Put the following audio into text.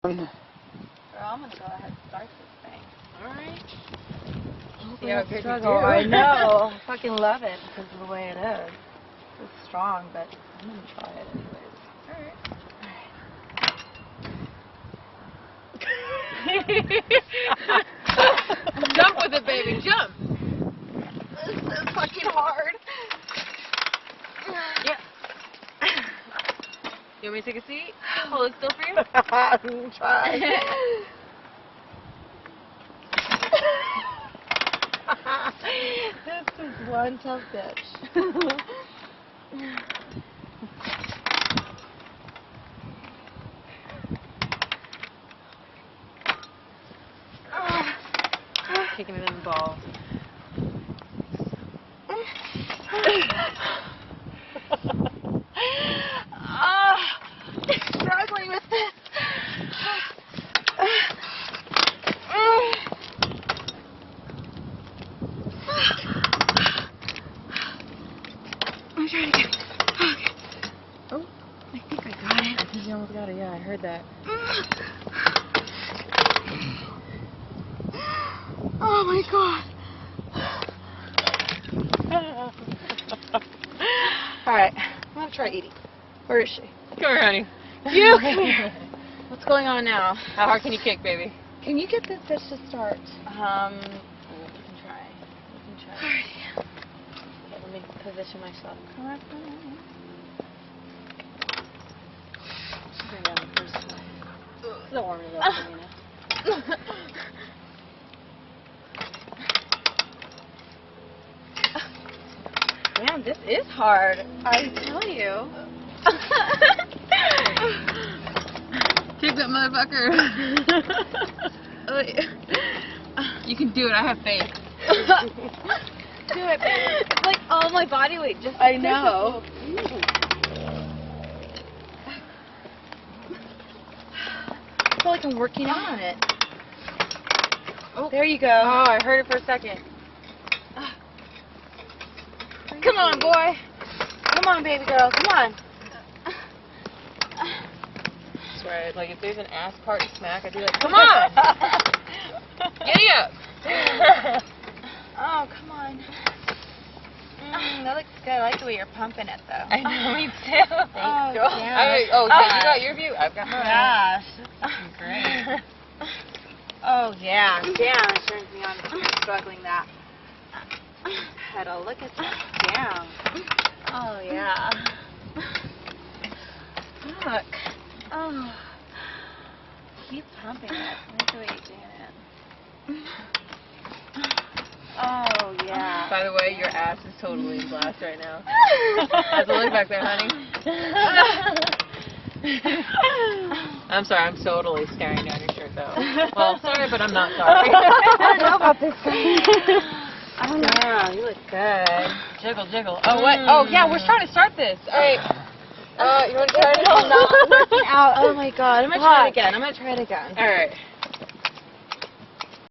Girl, I'm gonna go ahead and start this thing. Alright. See how good you do. I know. I fucking love it because of the way it is. It's strong, but I'm gonna try it anyways. Alright. Jump with it, baby. Jump. This is fucking hard. Yeah. You want me to take a seat? Hold it still for you? I'm trying. This is one tough bitch. Kicking it in the ball. Struggling with this. I'm trying to get it. Okay. Oh, I think I got it. I think you almost got it. Yeah, I heard that. Oh my god. Alright, I'm gonna try eating. Where is she? Come here, honey. You! Come here. What's going on now? How hard can you kick, baby? Can you get this bitch to start? We can try. Alright. Okay, let me position myself. Come on, come on. Bring down the first one. Don't warm it up for me now. Damn, this is hard. I tell you. Kick that motherfucker. You can do it. I have faith. Do it, baby. It's like all my body weight just. I know. I feel like I'm working out on it. Oh. There you go. Oh, I heard it for a second. Come on, boy. Come on, baby girl. Come on. That's right. Like, if there's an ass part to smack, I'd be like, come on! Giddy up! Oh, come on. That looks good. I like the way you're pumping it, though. I know, me too. Thanks, girl. So you got your view? I've got mine. Gosh, that's great. Oh, yeah. Damn, it turns me on to keep struggling that. Pedal, look at that. Down. Oh, yeah. Look. Oh. Keep pumping it. I like the way you're doing it. Oh, yeah. By the way, your ass is totally in blast right now. How's it look back there, honey? I'm sorry, I'm totally staring down your shirt, though. Well, sorry, but I'm not sorry. I don't know about this thing. Yeah, you look good. Jiggle, jiggle. Oh, what? Oh, yeah, we're trying to start this. All right. You want to try it? I'm working out. Oh, my God. I'm going to try it again. All right.